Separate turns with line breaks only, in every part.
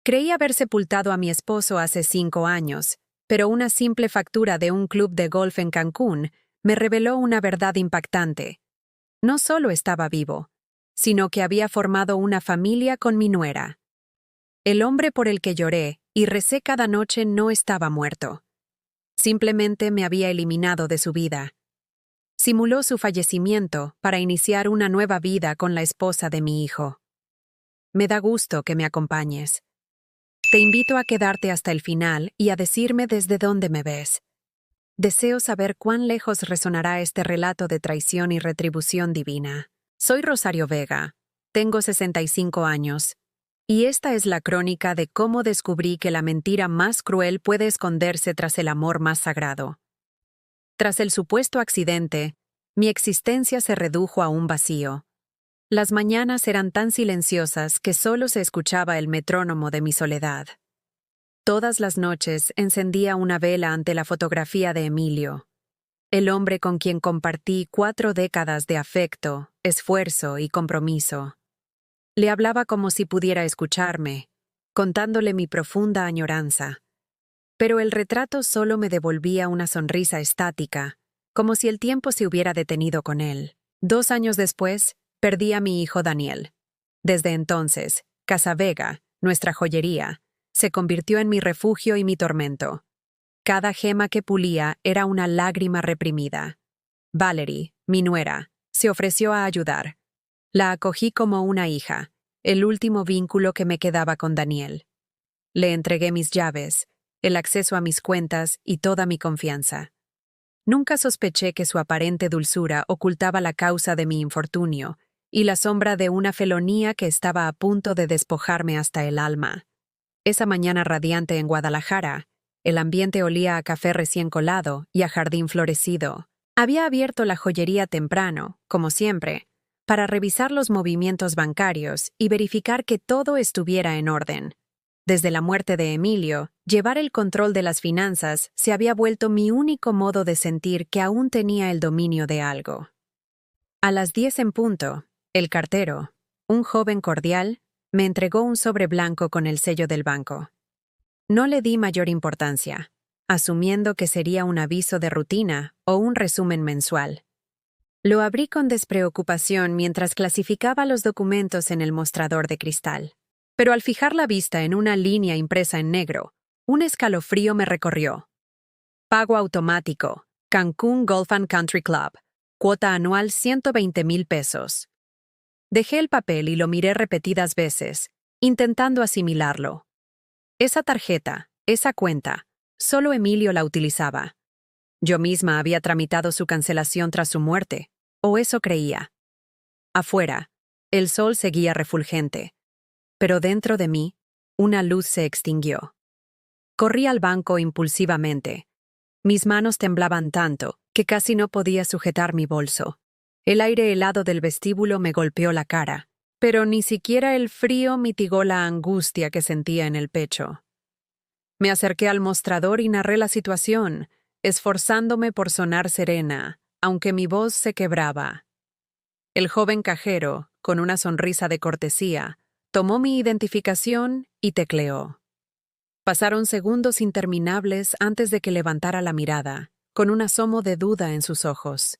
Creí haber sepultado a mi esposo hace 5 años, pero una simple factura de un club de golf en Cancún me reveló una verdad impactante. No solo estaba vivo, sino que había formado una familia con mi nuera. El hombre por el que lloré y recé cada noche no estaba muerto. Simplemente me había eliminado de su vida. Simuló su fallecimiento para iniciar una nueva vida con la esposa de mi hijo. Me da gusto que me acompañes. Te invito a quedarte hasta el final y a decirme desde dónde me ves. Deseo saber cuán lejos resonará este relato de traición y retribución divina. Soy Rosario Vega, tengo 65 años, y esta es la crónica de cómo descubrí que la mentira más cruel puede esconderse tras el amor más sagrado. Tras el supuesto accidente, mi existencia se redujo a un vacío. Las mañanas eran tan silenciosas que solo se escuchaba el metrónomo de mi soledad. Todas las noches encendía una vela ante la fotografía de Emilio, el hombre con quien compartí 4 décadas de afecto, esfuerzo y compromiso. Le hablaba como si pudiera escucharme, contándole mi profunda añoranza. Pero el retrato solo me devolvía una sonrisa estática, como si el tiempo se hubiera detenido con él. 2 años después, perdí a mi hijo Daniel. Desde entonces, Casa Vega, nuestra joyería, se convirtió en mi refugio y mi tormento. Cada gema que pulía era una lágrima reprimida. Valerie, mi nuera, se ofreció a ayudar. La acogí como una hija, el último vínculo que me quedaba con Daniel. Le entregué mis llaves, el acceso a mis cuentas y toda mi confianza. Nunca sospeché que su aparente dulzura ocultaba la causa de mi infortunio y la sombra de una felonía que estaba a punto de despojarme hasta el alma. Esa mañana radiante en Guadalajara, el ambiente olía a café recién colado y a jardín florecido. Había abierto la joyería temprano, como siempre, para revisar los movimientos bancarios y verificar que todo estuviera en orden. Desde la muerte de Emilio, llevar el control de las finanzas se había vuelto mi único modo de sentir que aún tenía el dominio de algo. A las 10 en punto, el cartero, un joven cordial, me entregó un sobre blanco con el sello del banco. No le di mayor importancia, asumiendo que sería un aviso de rutina o un resumen mensual. Lo abrí con despreocupación mientras clasificaba los documentos en el mostrador de cristal. Pero al fijar la vista en una línea impresa en negro, un escalofrío me recorrió. Pago automático, Cancún Golf and Country Club, cuota anual 120,000 pesos. Dejé el papel y lo miré repetidas veces, intentando asimilarlo. Esa tarjeta, esa cuenta, solo Emilio la utilizaba. Yo misma había tramitado su cancelación tras su muerte, o eso creía. Afuera, el sol seguía refulgente, pero dentro de mí, una luz se extinguió. Corrí al banco impulsivamente. Mis manos temblaban tanto que casi no podía sujetar mi bolso. El aire helado del vestíbulo me golpeó la cara, pero ni siquiera el frío mitigó la angustia que sentía en el pecho. Me acerqué al mostrador y narré la situación, esforzándome por sonar serena, aunque mi voz se quebraba. El joven cajero, con una sonrisa de cortesía, tomó mi identificación y tecleó. Pasaron segundos interminables antes de que levantara la mirada, con un asomo de duda en sus ojos.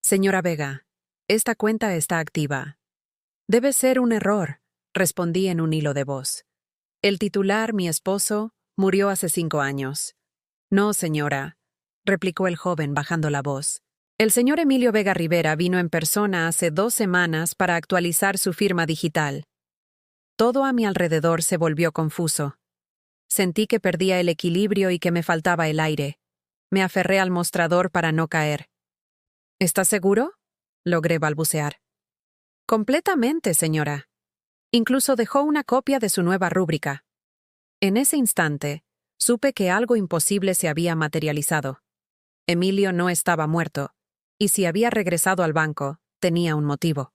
Señora Vega, esta cuenta está activa. Debe ser un error, respondí en un hilo de voz. El titular, mi esposo, murió hace 5 años. No, señora, replicó el joven bajando la voz. El señor Emilio Vega Rivera vino en persona hace 2 semanas para actualizar su firma digital. Todo a mi alrededor se volvió confuso. Sentí que perdía el equilibrio y que me faltaba el aire. Me aferré al mostrador para no caer. ¿Está seguro?, logré balbucear. Completamente, señora. Incluso dejó una copia de su nueva rúbrica. En ese instante, supe que algo imposible se había materializado. Emilio no estaba muerto, y si había regresado al banco, tenía un motivo.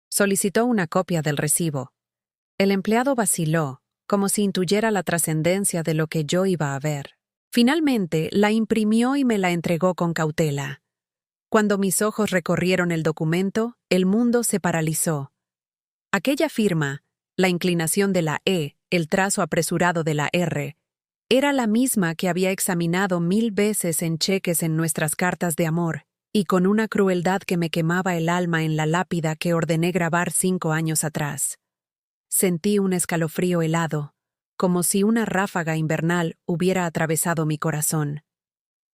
Solicitó una copia del recibo. El empleado vaciló, como si intuyera la trascendencia de lo que yo iba a ver. Finalmente, la imprimió y me la entregó con cautela. Cuando mis ojos recorrieron el documento, el mundo se paralizó. Aquella firma, la inclinación de la E el trazo apresurado de la R, era la misma que había examinado 1000 veces en cheques en nuestras cartas de amor, y con una crueldad que me quemaba el alma en la lápida que ordené grabar 5 años atrás. Sentí un escalofrío helado, como si una ráfaga invernal hubiera atravesado mi corazón.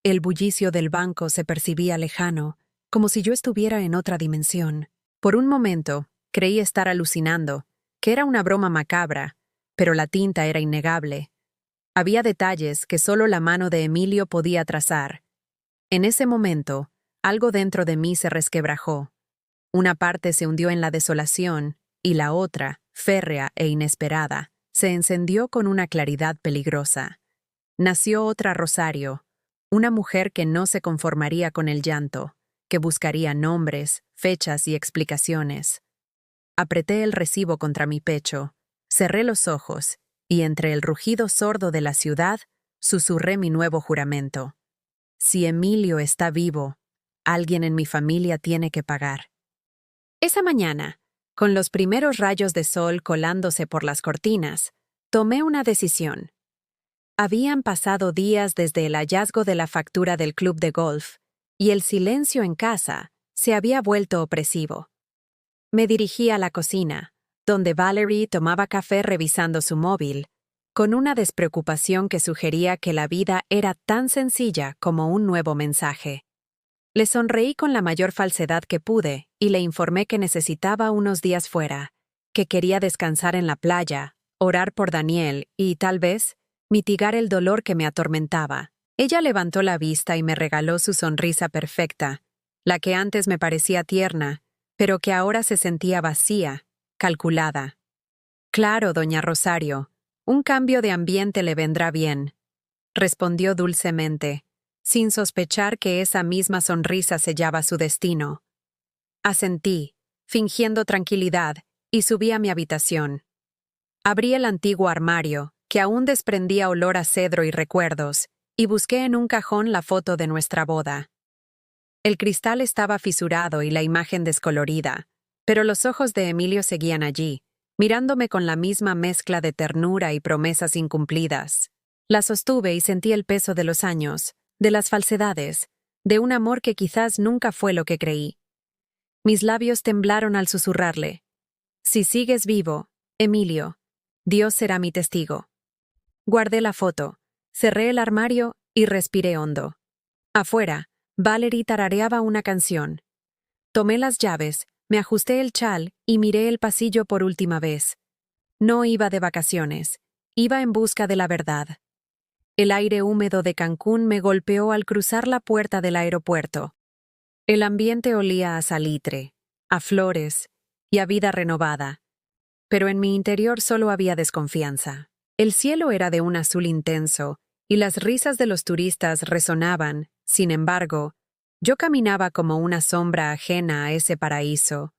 El bullicio del banco se percibía lejano, como si yo estuviera en otra dimensión. Por un momento, creí estar alucinando, que era una broma macabra, pero la tinta era innegable. Había detalles que solo la mano de Emilio podía trazar. En ese momento, algo dentro de mí se resquebrajó. Una parte se hundió en la desolación, y la otra, férrea e inesperada, se encendió con una claridad peligrosa. Nació otra Rosario, una mujer que no se conformaría con el llanto, que buscaría nombres, fechas y explicaciones. Apreté el recibo contra mi pecho, cerré los ojos, y entre el rugido sordo de la ciudad, susurré mi nuevo juramento. Si Emilio está vivo, alguien en mi familia tiene que pagar. Esa mañana, con los primeros rayos de sol colándose por las cortinas, tomé una decisión. Habían pasado días desde el hallazgo de la factura del club de golf, y el silencio en casa se había vuelto opresivo. Me dirigí a la cocina, donde Valerie tomaba café revisando su móvil, con una despreocupación que sugería que la vida era tan sencilla como un nuevo mensaje. Le sonreí con la mayor falsedad que pude y le informé que necesitaba unos días fuera, que quería descansar en la playa, orar por Daniel y, tal vez, mitigar el dolor que me atormentaba. Ella levantó la vista y me regaló su sonrisa perfecta, la que antes me parecía tierna, pero que ahora se sentía vacía, calculada. Claro, doña Rosario, un cambio de ambiente le vendrá bien, respondió dulcemente, sin sospechar que esa misma sonrisa sellaba su destino. Asentí, fingiendo tranquilidad, y subí a mi habitación. Abrí el antiguo armario, que aún desprendía olor a cedro y recuerdos, y busqué en un cajón la foto de nuestra boda. El cristal estaba fisurado y la imagen descolorida, pero los ojos de Emilio seguían allí, mirándome con la misma mezcla de ternura y promesas incumplidas. La sostuve y sentí el peso de los años, de las falsedades, de un amor que quizás nunca fue lo que creí. Mis labios temblaron al susurrarle: si sigues vivo, Emilio, Dios será mi testigo. Guardé la foto, cerré el armario y respiré hondo. Afuera, Valerie tarareaba una canción. Tomé las llaves, me ajusté el chal y miré el pasillo por última vez. No iba de vacaciones, iba en busca de la verdad. El aire húmedo de Cancún me golpeó al cruzar la puerta del aeropuerto. El ambiente olía a salitre, a flores y a vida renovada, pero en mi interior solo había desconfianza. El cielo era de un azul intenso y las risas de los turistas resonaban. Sin embargo, yo caminaba como una sombra ajena a ese paraíso.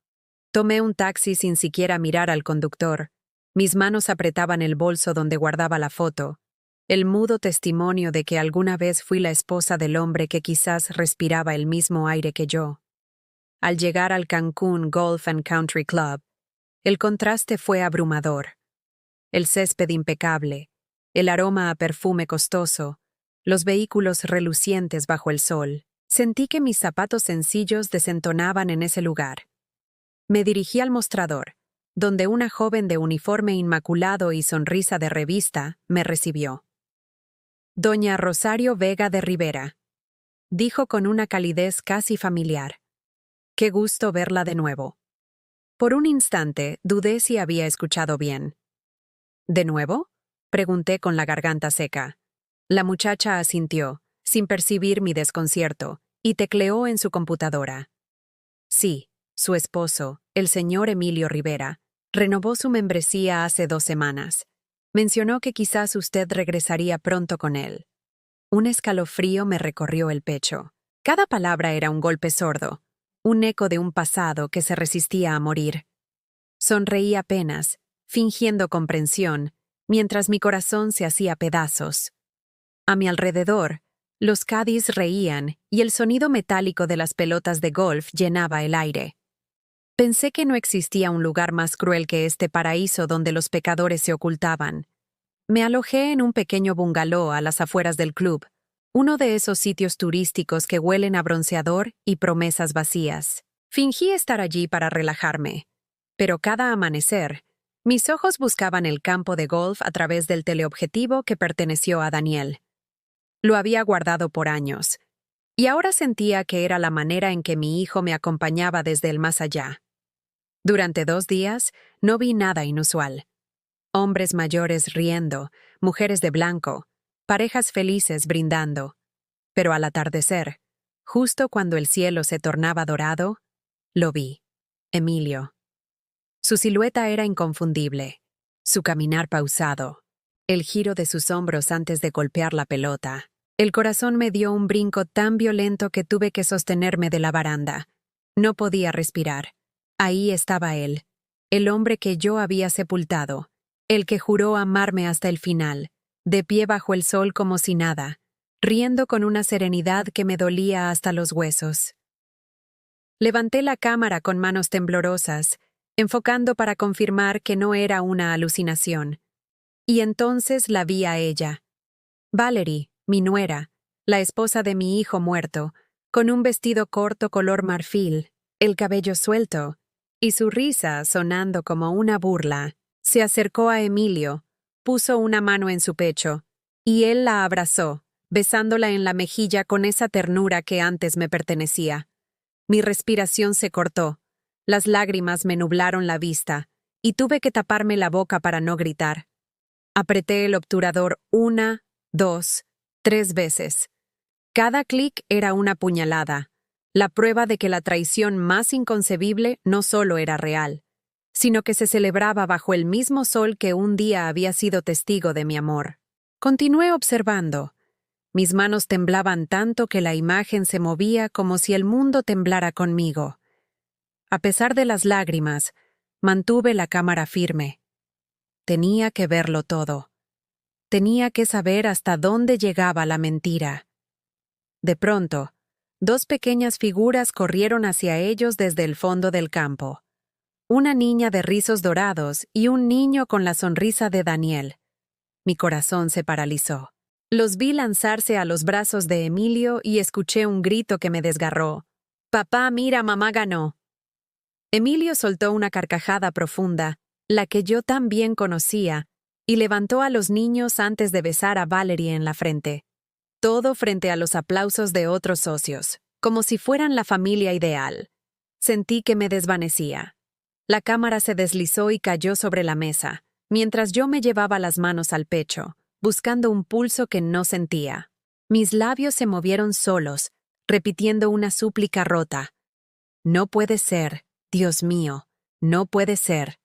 Tomé un taxi sin siquiera mirar al conductor. Mis manos apretaban el bolso donde guardaba la foto, el mudo testimonio de que alguna vez fui la esposa del hombre que quizás respiraba el mismo aire que yo. Al llegar al Cancún Golf and Country Club, el contraste fue abrumador. El césped impecable, el aroma a perfume costoso, los vehículos relucientes bajo el sol. Sentí que mis zapatos sencillos desentonaban en ese lugar. Me dirigí al mostrador, donde una joven de uniforme inmaculado y sonrisa de revista me recibió. Doña Rosario Vega de Rivera, dijo con una calidez casi familiar. Qué gusto verla de nuevo. Por un instante dudé si había escuchado bien. ¿De nuevo?, pregunté con la garganta seca. La muchacha asintió, sin percibir mi desconcierto, y tecleó en su computadora. Sí, su esposo, el señor Emilio Rivera, renovó su membresía hace 2 semanas. Mencionó que quizás usted regresaría pronto con él. Un escalofrío me recorrió el pecho. Cada palabra era un golpe sordo, un eco de un pasado que se resistía a morir. Sonreí apenas, fingiendo comprensión, mientras mi corazón se hacía pedazos. A mi alrededor, los caddies reían y el sonido metálico de las pelotas de golf llenaba el aire. Pensé que no existía un lugar más cruel que este paraíso donde los pecadores se ocultaban, Me alojé en un pequeño bungalow a las afueras del club, uno de esos sitios turísticos que huelen a bronceador y promesas vacías. Fingí estar allí para relajarme, pero cada amanecer, mis ojos buscaban el campo de golf a través del teleobjetivo que perteneció a Daniel. Lo había guardado por años, y ahora sentía que era la manera en que mi hijo me acompañaba desde el más allá. Durante 2 días no vi nada inusual. Hombres mayores riendo, mujeres de blanco, parejas felices brindando. Pero al atardecer, justo cuando el cielo se tornaba dorado, lo vi. Emilio. Su silueta era inconfundible, su caminar pausado, el giro de sus hombros antes de golpear la pelota. El corazón me dio un brinco tan violento que tuve que sostenerme de la baranda. No podía respirar. Ahí estaba él, el hombre que yo había sepultado, el que juró amarme hasta el final, de pie bajo el sol como si nada, riendo con una serenidad que me dolía hasta los huesos. Levanté la cámara con manos temblorosas, enfocando para confirmar que no era una alucinación. Y entonces la vi a ella. Valerie, mi nuera, la esposa de mi hijo muerto, con un vestido corto color marfil, el cabello suelto, y su risa sonando como una burla. Se acercó a Emilio, puso una mano en su pecho, y él la abrazó, besándola en la mejilla con esa ternura que antes me pertenecía. Mi respiración se cortó, las lágrimas me nublaron la vista, y tuve que taparme la boca para no gritar. Apreté el obturador 1, 2, 3 veces. Cada clic era una puñalada, la prueba de que la traición más inconcebible no solo era real, sino que se celebraba bajo el mismo sol que un día había sido testigo de mi amor. Continué observando. Mis manos temblaban tanto que la imagen se movía como si el mundo temblara conmigo. A pesar de las lágrimas, mantuve la cámara firme. Tenía que verlo todo. Tenía que saber hasta dónde llegaba la mentira. De pronto, 2 pequeñas figuras corrieron hacia ellos desde el fondo del campo. Una niña de rizos dorados y un niño con la sonrisa de Daniel. Mi corazón se paralizó. Los vi lanzarse a los brazos de Emilio y escuché un grito que me desgarró. «Papá, mira, mamá ganó». Emilio soltó una carcajada profunda, la que yo tan bien conocía, y levantó a los niños antes de besar a Valerie en la frente. Todo frente a los aplausos de otros socios, como si fueran la familia ideal. Sentí que me desvanecía. La cámara se deslizó y cayó sobre la mesa, mientras yo me llevaba las manos al pecho, buscando un pulso que no sentía. Mis labios se movieron solos, repitiendo una súplica rota. «No puede ser, Dios mío, no puede ser».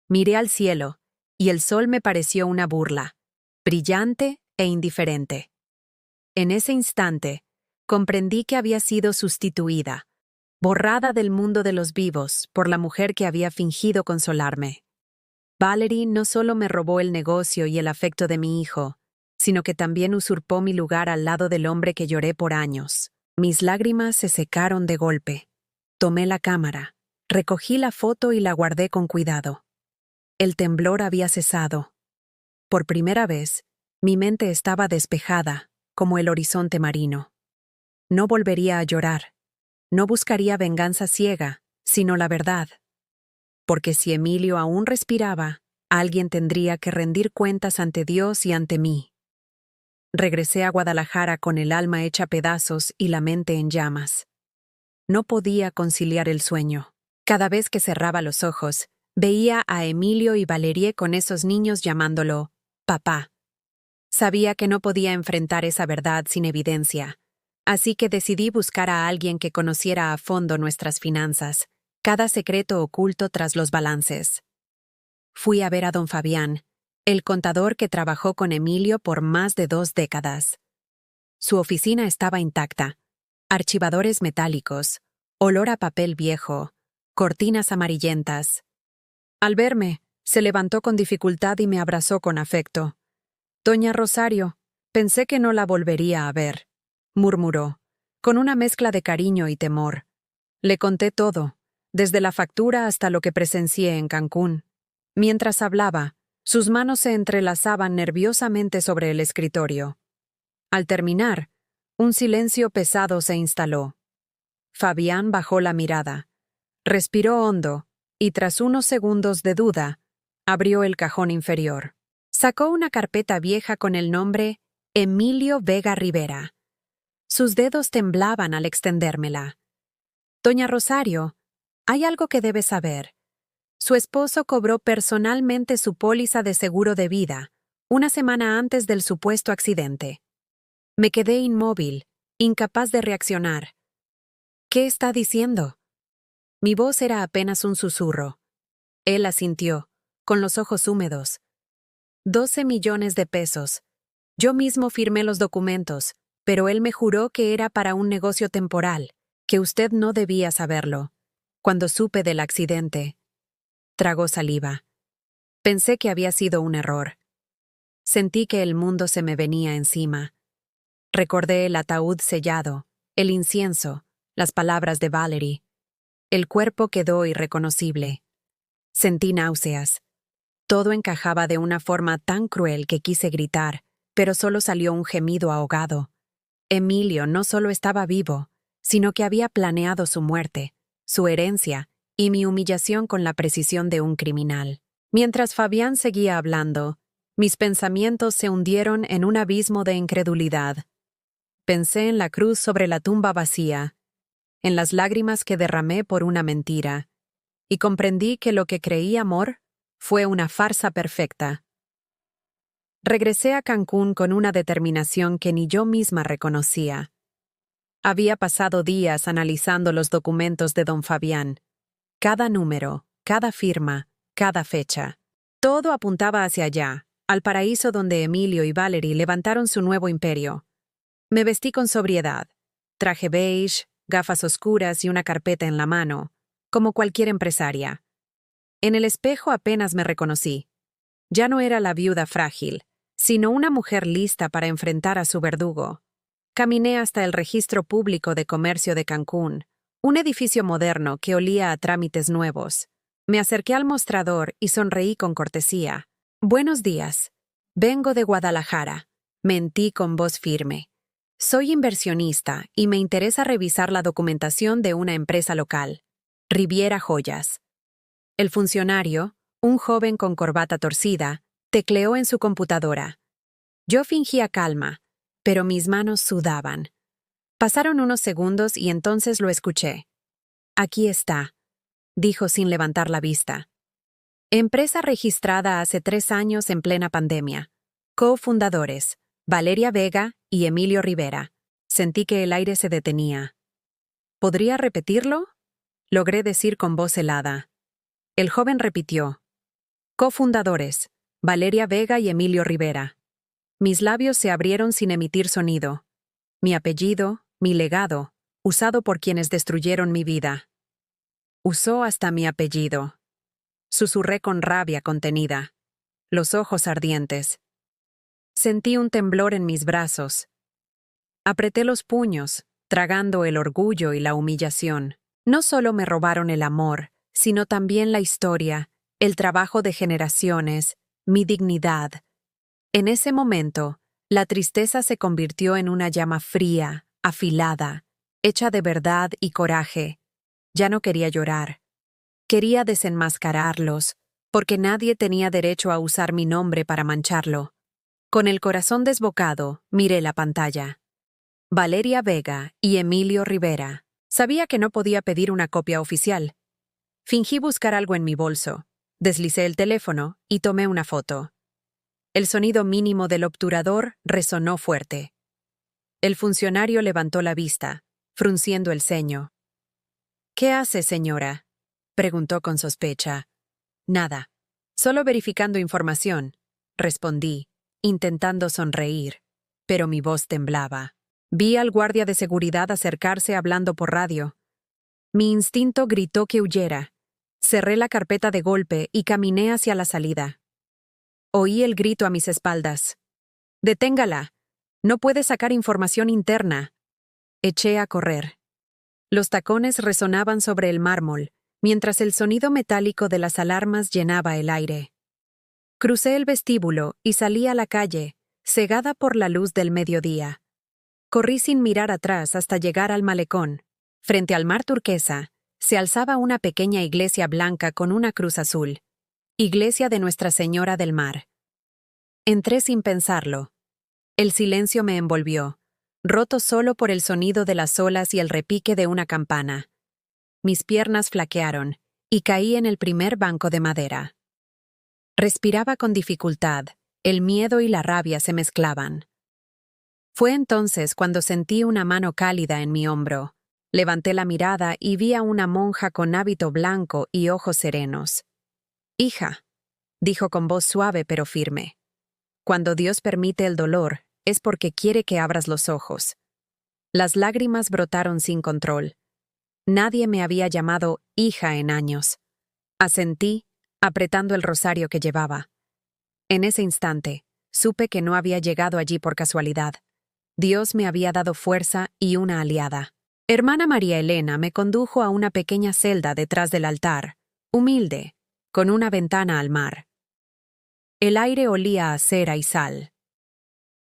Miré al cielo, y el sol me pareció una burla, brillante e indiferente. En ese instante, comprendí que había sido sustituida, borrada del mundo de los vivos por la mujer que había fingido consolarme. Valerie no solo me robó el negocio y el afecto de mi hijo, sino que también usurpó mi lugar al lado del hombre que lloré por años. Mis lágrimas se secaron de golpe. Tomé la cámara, recogí la foto y la guardé con cuidado. El temblor había cesado. Por primera vez, mi mente estaba despejada, como el horizonte marino. No volvería a llorar. No buscaría venganza ciega, sino la verdad. Porque si Emilio aún respiraba, alguien tendría que rendir cuentas ante Dios y ante mí. Regresé a Guadalajara con el alma hecha pedazos y la mente en llamas. No podía conciliar el sueño. Cada vez que cerraba los ojos, veía a Emilio y Valerie con esos niños llamándolo papá. Sabía que no podía enfrentar esa verdad sin evidencia, así que decidí buscar a alguien que conociera a fondo nuestras finanzas, cada secreto oculto tras los balances. Fui a ver a don Fabián, el contador que trabajó con Emilio por más de 2 décadas. Su oficina estaba intacta, archivadores metálicos, olor a papel viejo, cortinas amarillentas. Al verme, se levantó con dificultad y me abrazó con afecto. «Doña Rosario, pensé que no la volvería a ver», murmuró, con una mezcla de cariño y temor. Le conté todo, desde la factura hasta lo que presencié en Cancún. Mientras hablaba, Sus manos se entrelazaban nerviosamente sobre el escritorio. Al terminar, un silencio pesado se instaló. Fabián bajó la mirada, respiró hondo y, tras unos segundos de duda, abrió el cajón inferior. Sacó una carpeta vieja con el nombre Emilio Vega Rivera. Sus dedos temblaban al extendérmela. Doña Rosario, hay algo que debe saber. Su esposo cobró personalmente su póliza de seguro de vida, una semana antes del supuesto accidente. Me quedé inmóvil, incapaz de reaccionar. ¿Qué está diciendo? Mi voz era apenas un susurro. Él asintió, con los ojos húmedos. 12 millones de pesos. Yo mismo firmé los documentos, pero él me juró que era para un negocio temporal, que usted no debía saberlo. Cuando supe del accidente, tragó saliva. Pensé que había sido un error. Sentí que el mundo se me venía encima. Recordé el ataúd sellado, el incienso, las palabras de Valerie. El cuerpo quedó irreconocible. Sentí náuseas. Todo encajaba de una forma tan cruel que quise gritar, pero solo salió un gemido ahogado. Emilio no solo estaba vivo, sino que había planeado su muerte, su herencia y mi humillación con la precisión de un criminal. Mientras Fabián seguía hablando, mis pensamientos se hundieron en un abismo de incredulidad. Pensé en la cruz sobre la tumba vacía, en las lágrimas que derramé por una mentira, y comprendí que lo que creí amor fue una farsa perfecta. Regresé a Cancún con una determinación que ni yo misma reconocía. Había pasado días analizando los documentos de don Fabián. Cada número, cada firma, cada fecha. Todo apuntaba hacia allá, al paraíso donde Emilio y Valerie levantaron su nuevo imperio. Me vestí con sobriedad. Traje beige, gafas oscuras y una carpeta en la mano, como cualquier empresaria. En el espejo apenas me reconocí. Ya no era la viuda frágil, sino una mujer lista para enfrentar a su verdugo. Caminé hasta el Registro Público de Comercio de Cancún, un edificio moderno que olía a trámites nuevos. Me acerqué al mostrador y sonreí con cortesía. «Buenos días. Vengo de Guadalajara», mentí con voz firme. «Soy inversionista y me interesa revisar la documentación de una empresa local, Riviera Joyas». El funcionario, un joven con corbata torcida, tecleó en su computadora. Yo fingía calma, pero mis manos sudaban. Pasaron unos segundos y entonces lo escuché. «Aquí está», dijo sin levantar la vista. «Empresa registrada hace 3 años en plena pandemia. Cofundadores, Valeria Vega y Emilio Rivera». Sentí que el aire se detenía. «¿Podría repetirlo?», logré decir con voz helada. El joven repitió. «Cofundadores, Valeria Vega y Emilio Rivera». Mis labios se abrieron sin emitir sonido. Mi apellido, mi legado, usado por quienes destruyeron mi vida. Usó hasta mi apellido. Susurré con rabia contenida, los ojos ardientes. Sentí un temblor en mis brazos. Apreté los puños, tragando el orgullo y la humillación. No solo me robaron el amor, sino también la historia, el trabajo de generaciones, mi dignidad. En ese momento, la tristeza se convirtió en una llama fría, afilada, hecha de verdad y coraje. Ya no quería llorar. Quería desenmascararlos, porque nadie tenía derecho a usar mi nombre para mancharlo. Con el corazón desbocado, miré la pantalla. Valeria Vega y Emilio Rivera. Sabía que no podía pedir una copia oficial. Fingí buscar algo en mi bolso, deslicé el teléfono y tomé una foto. El sonido mínimo del obturador resonó fuerte. El funcionario levantó la vista, frunciendo el ceño. «¿Qué hace, señora?», preguntó con sospecha. «Nada. Solo verificando información», respondí, intentando sonreír, pero mi voz temblaba. Vi al guardia de seguridad acercarse hablando por radio. Mi instinto gritó que huyera. Cerré la carpeta de golpe y caminé hacia la salida. Oí el grito a mis espaldas. «¡Deténgala! No puede sacar información interna». Eché a correr. Los tacones resonaban sobre el mármol, mientras el sonido metálico de las alarmas llenaba el aire. Crucé el vestíbulo y salí a la calle, cegada por la luz del mediodía. Corrí sin mirar atrás hasta llegar al malecón. Frente al mar turquesa, se alzaba una pequeña iglesia blanca con una cruz azul. Iglesia de Nuestra Señora del Mar. Entré sin pensarlo. El silencio me envolvió, roto solo por el sonido de las olas y el repique de una campana. Mis piernas flaquearon y caí en el primer banco de madera. Respiraba con dificultad, el miedo y la rabia se mezclaban. Fue entonces cuando sentí una mano cálida en mi hombro. Levanté la mirada y vi a una monja con hábito blanco y ojos serenos. «Hija», dijo con voz suave pero firme, «cuando Dios permite el dolor, es porque quiere que abras los ojos». Las lágrimas brotaron sin control. Nadie me había llamado hija en años. Asentí, apretando el rosario que llevaba. En ese instante, supe que no había llegado allí por casualidad. Dios me había dado fuerza y una aliada. Hermana María Elena me condujo a una pequeña celda detrás del altar, humilde, con una ventana al mar. El aire olía a cera y sal.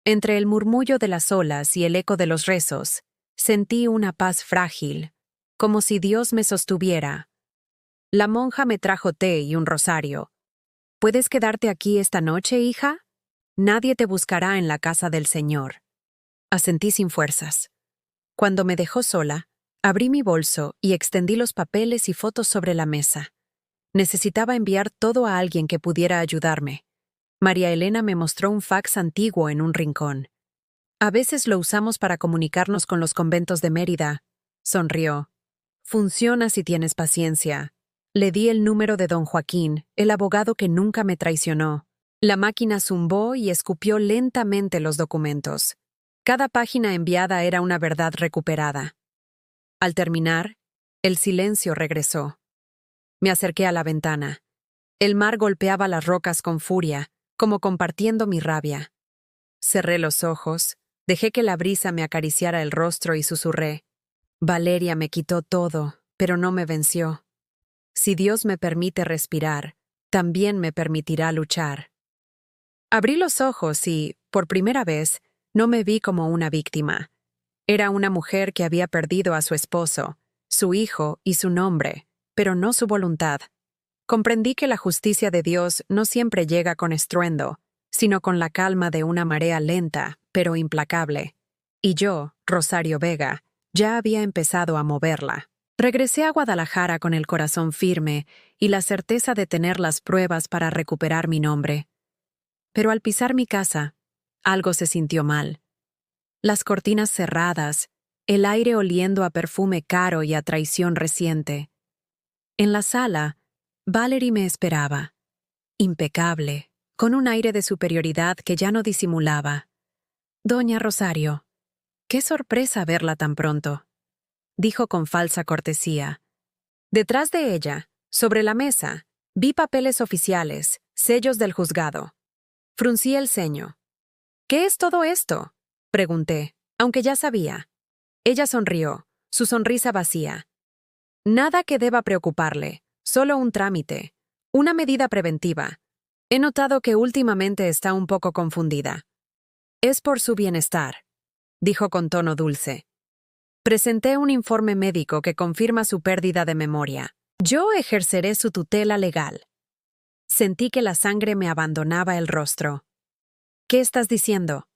Entre el murmullo de las olas y el eco de los rezos, sentí una paz frágil, como si Dios me sostuviera. La monja me trajo té y un rosario. «¿Puedes quedarte aquí esta noche, hija? Nadie te buscará en la casa del Señor». Asentí sin fuerzas. Cuando me dejó sola, abrí mi bolso y extendí los papeles y fotos sobre la mesa. Necesitaba enviar todo a alguien que pudiera ayudarme. María Elena me mostró un fax antiguo en un rincón. «A veces lo usamos para comunicarnos con los conventos de Mérida», sonrió. «Funciona si tienes paciencia». Le di el número de don Joaquín, el abogado que nunca me traicionó. La máquina zumbó y escupió lentamente los documentos. Cada página enviada era una verdad recuperada. Al terminar, el silencio regresó. Me acerqué a la ventana. El mar golpeaba las rocas con furia, como compartiendo mi rabia. Cerré los ojos, dejé que la brisa me acariciara el rostro y susurré. «Valeria me quitó todo, pero no me venció. Si Dios me permite respirar, también me permitirá luchar». Abrí los ojos y, por primera vez, no me vi como una víctima. Era una mujer que había perdido a su esposo, su hijo y su nombre, pero no su voluntad. Comprendí que la justicia de Dios no siempre llega con estruendo, sino con la calma de una marea lenta, pero implacable. Y yo, Rosario Vega, ya había empezado a moverla. Regresé a Guadalajara con el corazón firme y la certeza de tener las pruebas para recuperar mi nombre. Pero al pisar mi casa, algo se sintió mal. Las cortinas cerradas, el aire oliendo a perfume caro y a traición reciente. En la sala, Valerie me esperaba, impecable, con un aire de superioridad que ya no disimulaba. «Doña Rosario, qué sorpresa verla tan pronto», dijo con falsa cortesía. Detrás de ella, sobre la mesa, vi papeles oficiales, sellos del juzgado. Fruncí el ceño. «¿Qué es todo esto?», pregunté, aunque ya sabía. Ella sonrió, su sonrisa vacía. «Nada que deba preocuparle, solo un trámite, una medida preventiva. He notado que últimamente está un poco confundida». «Es por su bienestar», dijo con tono dulce. Presenté un informe médico que confirma su pérdida de memoria. «Yo ejerceré su tutela legal». Sentí que la sangre me abandonaba el rostro. «¿Qué estás diciendo?»,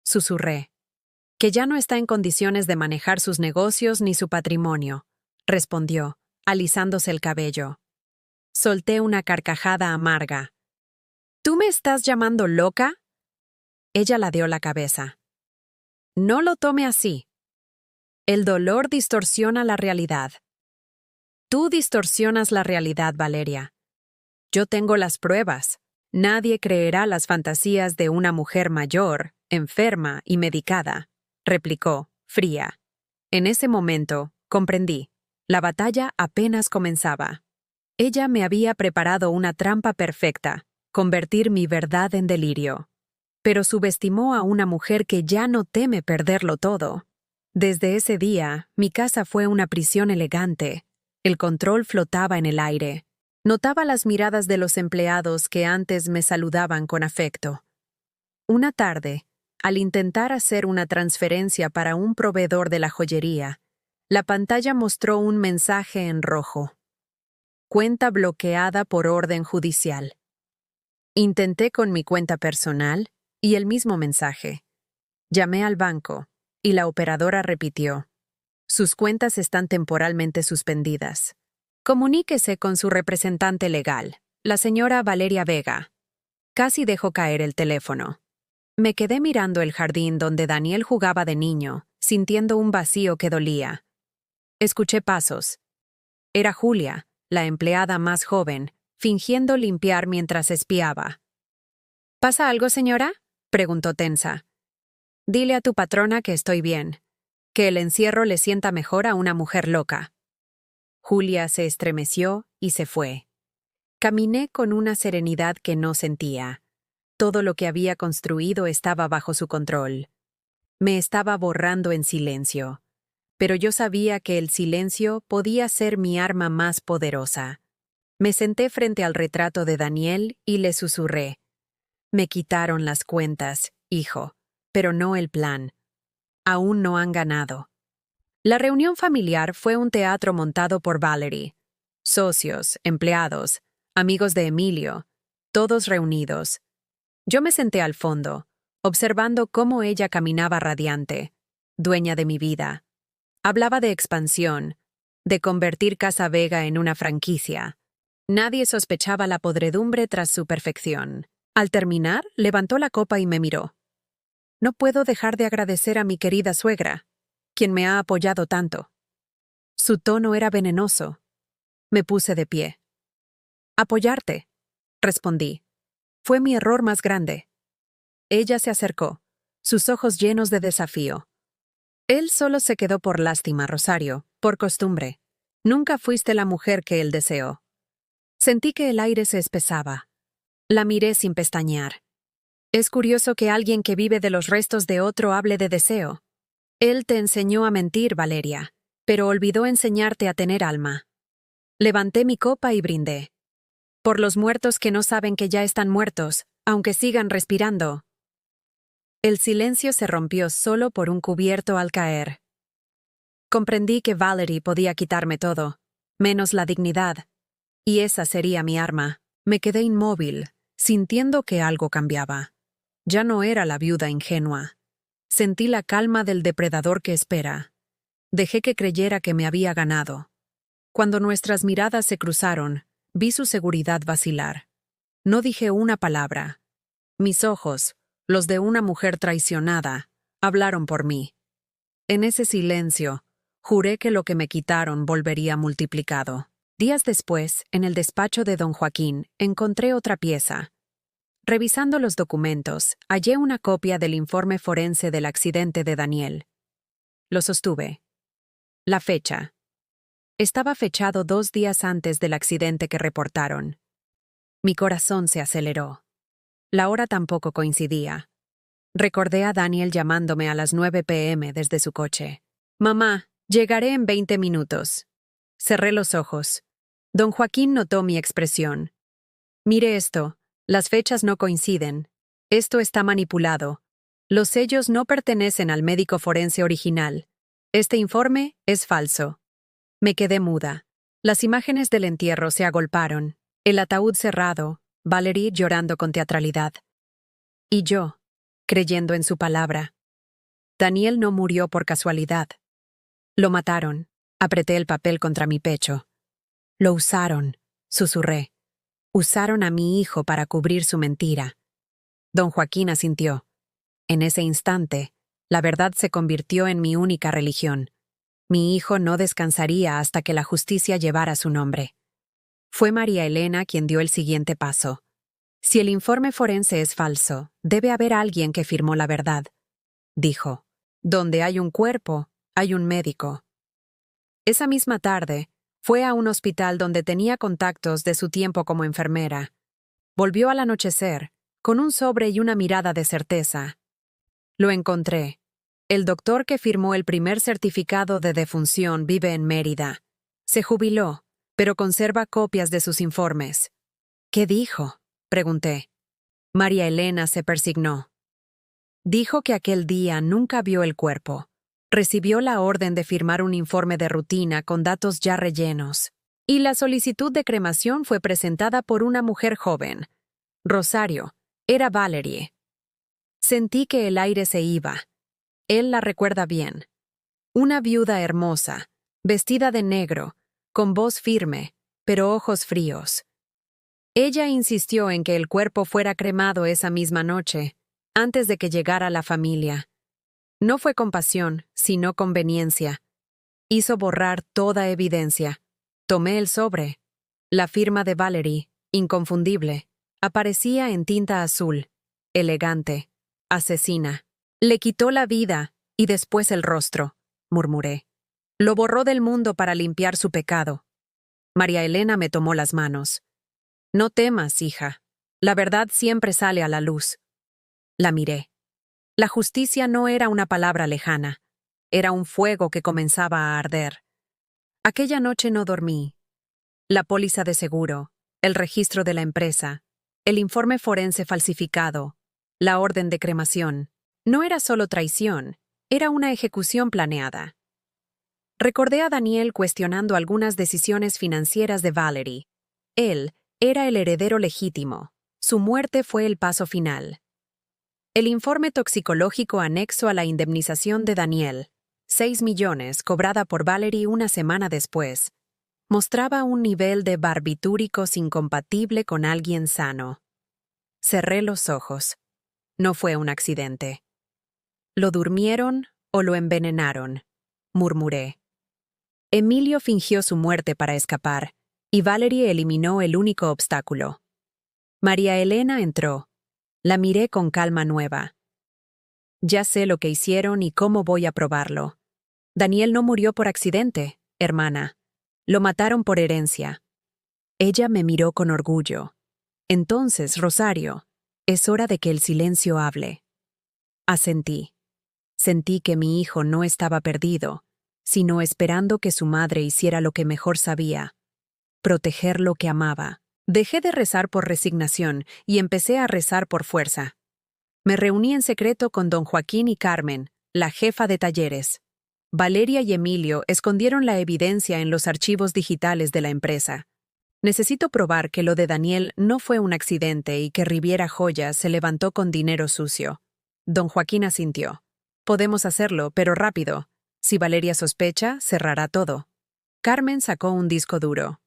susurré. «Que ya no está en condiciones de manejar sus negocios ni su patrimonio», respondió, alisándose el cabello. Solté una carcajada amarga. «¿Tú me estás llamando loca?». Ella ladeó la cabeza. «No lo tome así. El dolor distorsiona la realidad». «Tú distorsionas la realidad, Valeria. Yo tengo las pruebas. Nadie creerá las fantasías de una mujer mayor, enferma y medicada», replicó, fría. En ese momento, comprendí. La batalla apenas comenzaba. Ella me había preparado una trampa perfecta, convertir mi verdad en delirio. Pero subestimó a una mujer que ya no teme perderlo todo. Desde ese día, mi casa fue una prisión elegante. El control flotaba en el aire. Notaba las miradas de los empleados que antes me saludaban con afecto. Una tarde, al intentar hacer una transferencia para un proveedor de la joyería, la pantalla mostró un mensaje en rojo. Cuenta bloqueada por orden judicial. Intenté con mi cuenta personal y el mismo mensaje. Llamé al banco y la operadora repitió: sus cuentas están temporalmente suspendidas. Comuníquese con su representante legal, la señora Valeria Vega. Casi dejó caer el teléfono. Me quedé mirando el jardín donde Daniel jugaba de niño, sintiendo un vacío que dolía. Escuché pasos. Era Julia, la empleada más joven, fingiendo limpiar mientras espiaba. ¿Pasa algo, señora?, preguntó tensa. Dile a tu patrona que estoy bien, que el encierro le sienta mejor a una mujer loca. Julia se estremeció y se fue. Caminé con una serenidad que no sentía. Todo lo que había construido estaba bajo su control. Me estaba borrando en silencio. Pero yo sabía que el silencio podía ser mi arma más poderosa. Me senté frente al retrato de Daniel y le susurré: me quitaron las cuentas, hijo, pero no el plan. Aún no han ganado. La reunión familiar fue un teatro montado por Valerie. Socios, empleados, amigos de Emilio, todos reunidos. Yo me senté al fondo, observando cómo ella caminaba radiante, dueña de mi vida. Hablaba de expansión, de convertir Casa Vega en una franquicia. Nadie sospechaba la podredumbre tras su perfección. Al terminar, levantó la copa y me miró. No puedo dejar de agradecer a mi querida suegra, quien me ha apoyado tanto. Su tono era venenoso. Me puse de pie. Apoyarte, respondí. Fue mi error más grande. Ella se acercó, sus ojos llenos de desafío. Él solo se quedó por lástima, Rosario, por costumbre. Nunca fuiste la mujer que él deseó. Sentí que el aire se espesaba. La miré sin pestañear. Es curioso que alguien que vive de los restos de otro hable de deseo. Él te enseñó a mentir, Valeria, pero olvidó enseñarte a tener alma. Levanté mi copa y brindé. Por los muertos que no saben que ya están muertos, aunque sigan respirando. El silencio se rompió solo por un cubierto al caer. Comprendí que Valerie podía quitarme todo, menos la dignidad, y esa sería mi arma. Me quedé inmóvil, sintiendo que algo cambiaba. Ya no era la viuda ingenua. Sentí la calma del depredador que espera. Dejé que creyera que me había ganado. Cuando nuestras miradas se cruzaron, vi su seguridad vacilar. No dije una palabra. Mis ojos, los de una mujer traicionada, hablaron por mí. En ese silencio, juré que lo que me quitaron volvería multiplicado. Días después, en el despacho de don Joaquín, encontré otra pieza. Revisando los documentos, hallé una copia del informe forense del accidente de Daniel. Lo sostuve. La fecha. Estaba fechado 2 días antes del accidente que reportaron. Mi corazón se aceleró. La hora tampoco coincidía. Recordé a Daniel llamándome a las 9 p.m. desde su coche. «Mamá, llegaré en 20 minutos». Cerré los ojos. Don Joaquín notó mi expresión. «Mire esto, las fechas no coinciden. Esto está manipulado. Los sellos no pertenecen al médico forense original. Este informe es falso». Me quedé muda. Las imágenes del entierro se agolparon. El ataúd cerrado, Valerie llorando con teatralidad. Y yo, creyendo en su palabra. Daniel no murió por casualidad. Lo mataron. Apreté el papel contra mi pecho. Lo usaron, susurré. Usaron a mi hijo para cubrir su mentira. Don Joaquín asintió. En ese instante, la verdad se convirtió en mi única religión. Mi hijo no descansaría hasta que la justicia llevara su nombre. Fue María Elena quien dio el siguiente paso. Si el informe forense es falso, debe haber alguien que firmó la verdad, dijo. Donde hay un cuerpo, hay un médico. Esa misma tarde, fue a un hospital donde tenía contactos de su tiempo como enfermera. Volvió al anochecer, con un sobre y una mirada de certeza. Lo encontré. El doctor que firmó el primer certificado de defunción vive en Mérida. Se jubiló, pero conserva copias de sus informes. ¿Qué dijo?, pregunté. María Elena se persignó. Dijo que aquel día nunca vio el cuerpo. Recibió la orden de firmar un informe de rutina con datos ya rellenos. Y la solicitud de cremación fue presentada por una mujer joven. Rosario. Era Valerie. Sentí que el aire se iba. Él la recuerda bien. Una viuda hermosa, vestida de negro, con voz firme, pero ojos fríos. Ella insistió en que el cuerpo fuera cremado esa misma noche, antes de que llegara la familia. No fue compasión, sino conveniencia. Hizo borrar toda evidencia. Tomé el sobre. La firma de Valerie, inconfundible, aparecía en tinta azul, elegante, asesina. Le quitó la vida y después el rostro, murmuré. Lo borró del mundo para limpiar su pecado. María Elena me tomó las manos. No temas, hija. La verdad siempre sale a la luz. La miré. La justicia no era una palabra lejana. Era un fuego que comenzaba a arder. Aquella noche no dormí. La póliza de seguro, el registro de la empresa, el informe forense falsificado, la orden de cremación. No era solo traición, era una ejecución planeada. Recordé a Daniel cuestionando algunas decisiones financieras de Valerie. Él era el heredero legítimo. Su muerte fue el paso final. El informe toxicológico anexo a la indemnización de Daniel, 6 millones cobrada por Valerie una semana después, mostraba un nivel de barbitúricos incompatible con alguien sano. Cerré los ojos. No fue un accidente. ¿Lo durmieron o lo envenenaron?, murmuré. Emilio fingió su muerte para escapar, y Valerie eliminó el único obstáculo. María Elena entró. La miré con calma nueva. Ya sé lo que hicieron y cómo voy a probarlo. Daniel no murió por accidente, hermana. Lo mataron por herencia. Ella me miró con orgullo. Entonces, Rosario, es hora de que el silencio hable. Asentí. Sentí que mi hijo no estaba perdido, sino esperando que su madre hiciera lo que mejor sabía: proteger lo que amaba. Dejé de rezar por resignación y empecé a rezar por fuerza. Me reuní en secreto con don Joaquín y Carmen, la jefa de talleres. Valeria y Emilio escondieron la evidencia en los archivos digitales de la empresa. Necesito probar que lo de Daniel no fue un accidente y que Riviera Joyas se levantó con dinero sucio. Don Joaquín asintió. Podemos hacerlo, pero rápido. Si Valeria sospecha, cerrará todo. Carmen sacó un disco duro.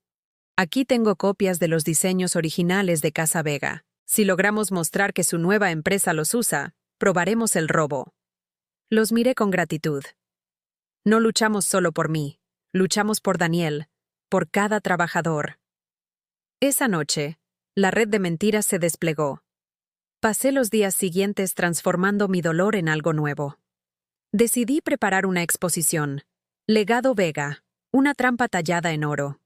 Aquí tengo copias de los diseños originales de Casa Vega. Si logramos mostrar que su nueva empresa los usa, probaremos el robo. Los miré con gratitud. No luchamos solo por mí, luchamos por Daniel, por cada trabajador. Esa noche, la red de mentiras se desplegó. Pasé los días siguientes transformando mi dolor en algo nuevo. Decidí preparar una exposición. Legado Vega, una trampa tallada en oro.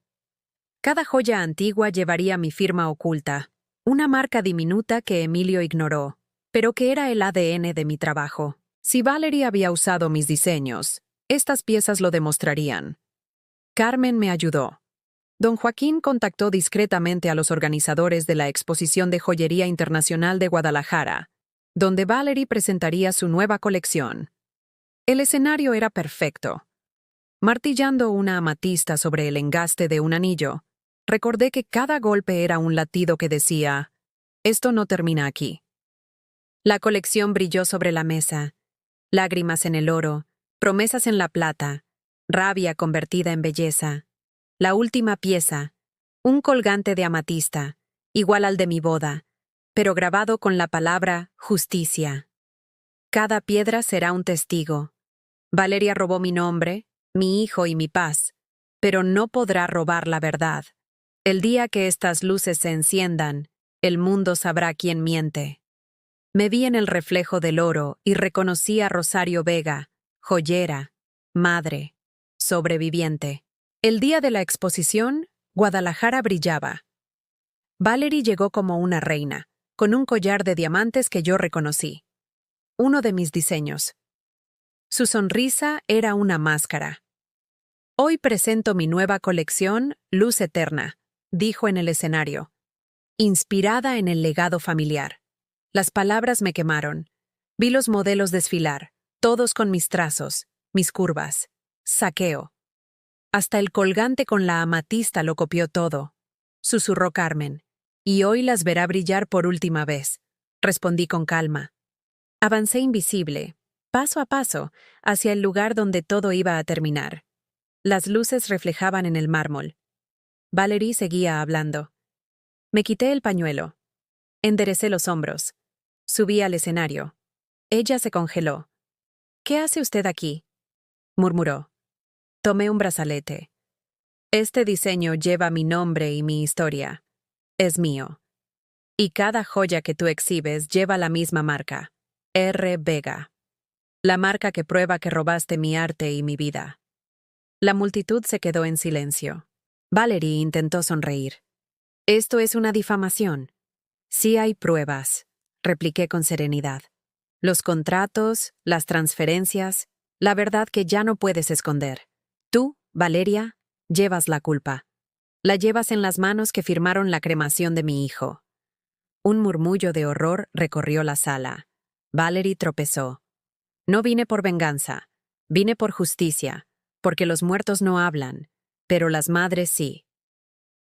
Cada joya antigua llevaría mi firma oculta, una marca diminuta que Emilio ignoró, pero que era el ADN de mi trabajo. Si Valerie había usado mis diseños, estas piezas lo demostrarían. Carmen me ayudó. Don Joaquín contactó discretamente a los organizadores de la Exposición de Joyería Internacional de Guadalajara, donde Valerie presentaría su nueva colección. El escenario era perfecto. Martillando una amatista sobre el engaste de un anillo, recordé que cada golpe era un latido que decía: esto no termina aquí. La colección brilló sobre la mesa. Lágrimas en el oro, promesas en la plata, rabia convertida en belleza. La última pieza, un colgante de amatista, igual al de mi boda, pero grabado con la palabra justicia. Cada piedra será un testigo. Valeria robó mi nombre, mi hijo y mi paz, pero no podrá robar la verdad. El día que estas luces se enciendan, el mundo sabrá quién miente. Me vi en el reflejo del oro y reconocí a Rosario Vega, joyera, madre, sobreviviente. El día de la exposición, Guadalajara brillaba. Valerie llegó como una reina, con un collar de diamantes que yo reconocí. Uno de mis diseños. Su sonrisa era una máscara. Hoy presento mi nueva colección, Luz Eterna, dijo en el escenario, inspirada en el legado familiar. Las palabras me quemaron. Vi los modelos desfilar, todos con mis trazos, mis curvas. Saqueo. Hasta el colgante con la amatista lo copió todo. Susurró Carmen. Y hoy las verá brillar por última vez. Respondí con calma. Avancé invisible, paso a paso, hacia el lugar donde todo iba a terminar. Las luces reflejaban en el mármol. Valerie seguía hablando. Me quité el pañuelo. Enderecé los hombros. Subí al escenario. Ella se congeló. «¿Qué hace usted aquí?», murmuró. Tomé un brazalete. Este diseño lleva mi nombre y mi historia. Es mío. Y cada joya que tú exhibes lleva la misma marca. R. Vega. La marca que prueba que robaste mi arte y mi vida. La multitud se quedó en silencio. Valerie intentó sonreír. Esto es una difamación. Sí hay pruebas, repliqué con serenidad. Los contratos, las transferencias, la verdad que ya no puedes esconder. Tú, Valeria, llevas la culpa. La llevas en las manos que firmaron la cremación de mi hijo. Un murmullo de horror recorrió la sala. Valerie tropezó. No vine por venganza, vine por justicia, porque los muertos no hablan, pero las madres sí.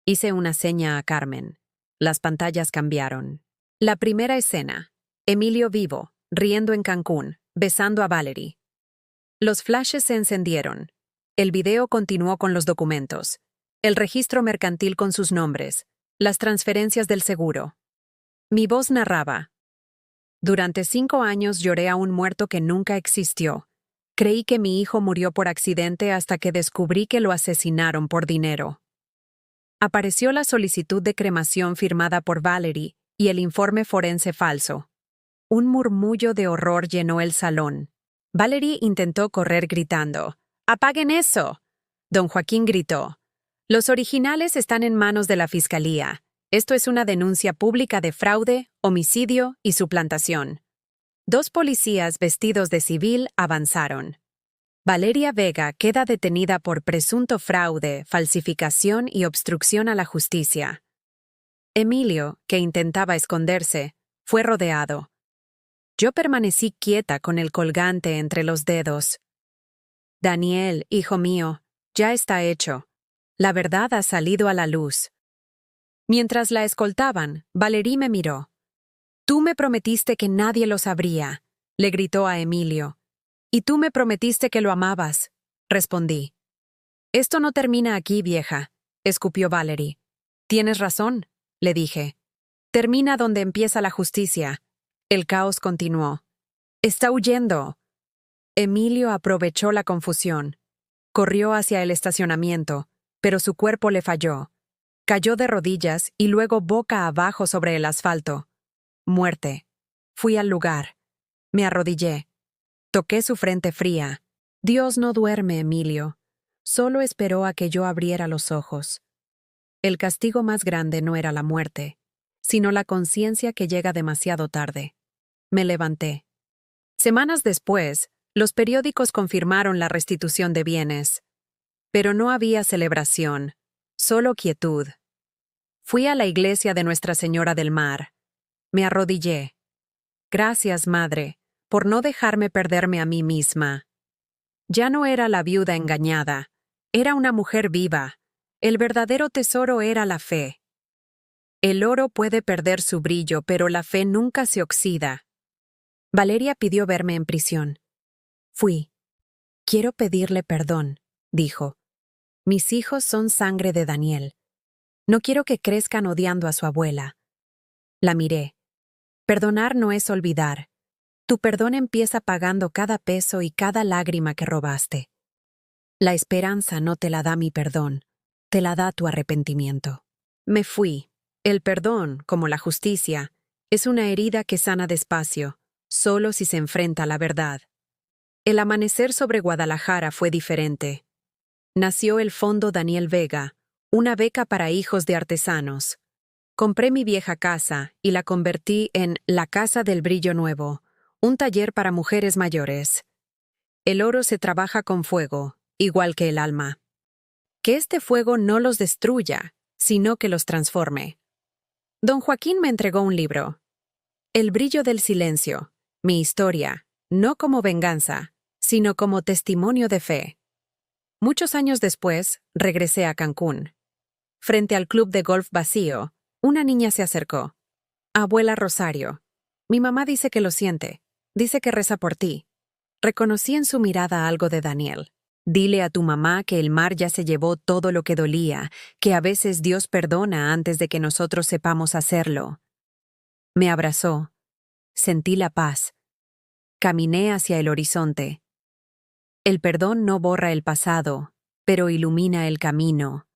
Hice una seña a Carmen. Las pantallas cambiaron. La primera escena. Emilio vivo, riendo en Cancún, besando a Valerie. Los flashes se encendieron. El video continuó con los documentos. El registro mercantil con sus nombres. Las transferencias del seguro. Mi voz narraba. Durante 5 años lloré a un muerto que nunca existió. Creí que mi hijo murió por accidente hasta que descubrí que lo asesinaron por dinero. Apareció la solicitud de cremación firmada por Valerie y el informe forense falso. Un murmullo de horror llenó el salón. Valerie intentó correr gritando. «¡Apaguen eso!». Don Joaquín gritó. «Los originales están en manos de la Fiscalía. Esto es una denuncia pública de fraude, homicidio y suplantación». 2 policías vestidos de civil avanzaron. Valeria Vega queda detenida por presunto fraude, falsificación y obstrucción a la justicia. Emilio, que intentaba esconderse, fue rodeado. Yo permanecí quieta con el colgante entre los dedos. Daniel, hijo mío, ya está hecho. La verdad ha salido a la luz. Mientras la escoltaban, Valerie me miró. «Tú me prometiste que nadie lo sabría», le gritó a Emilio. «Y tú me prometiste que lo amabas», respondí. «Esto no termina aquí, vieja», escupió Valerie. «Tienes razón», le dije. «Termina donde empieza la justicia». El caos continuó. «Está huyendo». Emilio aprovechó la confusión. Corrió hacia el estacionamiento, pero su cuerpo le falló. Cayó de rodillas y luego boca abajo sobre el asfalto. Muerte. Fui al lugar. Me arrodillé. Toqué su frente fría. Dios no duerme, Emilio. Solo esperó a que yo abriera los ojos. El castigo más grande no era la muerte, sino la conciencia que llega demasiado tarde. Me levanté. Semanas después, los periódicos confirmaron la restitución de bienes. Pero no había celebración, solo quietud. Fui a la iglesia de Nuestra Señora del Mar. Me arrodillé. Gracias, madre, por no dejarme perderme a mí misma. Ya no era la viuda engañada, era una mujer viva. El verdadero tesoro era la fe. El oro puede perder su brillo, pero la fe nunca se oxida. Valeria pidió verme en prisión. Fui. Quiero pedirle perdón, dijo. Mis hijos son sangre de Daniel. No quiero que crezcan odiando a su abuela. La miré. Perdonar no es olvidar. Tu perdón empieza pagando cada peso y cada lágrima que robaste. La esperanza no te la da mi perdón, te la da tu arrepentimiento. Me fui. El perdón, como la justicia, es una herida que sana despacio, solo si se enfrenta a la verdad. El amanecer sobre Guadalajara fue diferente. Nació el Fondo Daniel Vega, una beca para hijos de artesanos. Compré mi vieja casa y la convertí en la Casa del Brillo Nuevo, un taller para mujeres mayores. El oro se trabaja con fuego, igual que el alma. Que este fuego no los destruya, sino que los transforme. Don Joaquín me entregó un libro. El brillo del silencio, mi historia, no como venganza, sino como testimonio de fe. Muchos años después, regresé a Cancún. Frente al club de golf vacío, una niña se acercó. Abuela Rosario. Mi mamá dice que lo siente. Dice que reza por ti. Reconocí en su mirada algo de Daniel. Dile a tu mamá que el mar ya se llevó todo lo que dolía, que a veces Dios perdona antes de que nosotros sepamos hacerlo. Me abrazó. Sentí la paz. Caminé hacia el horizonte. El perdón no borra el pasado, pero ilumina el camino.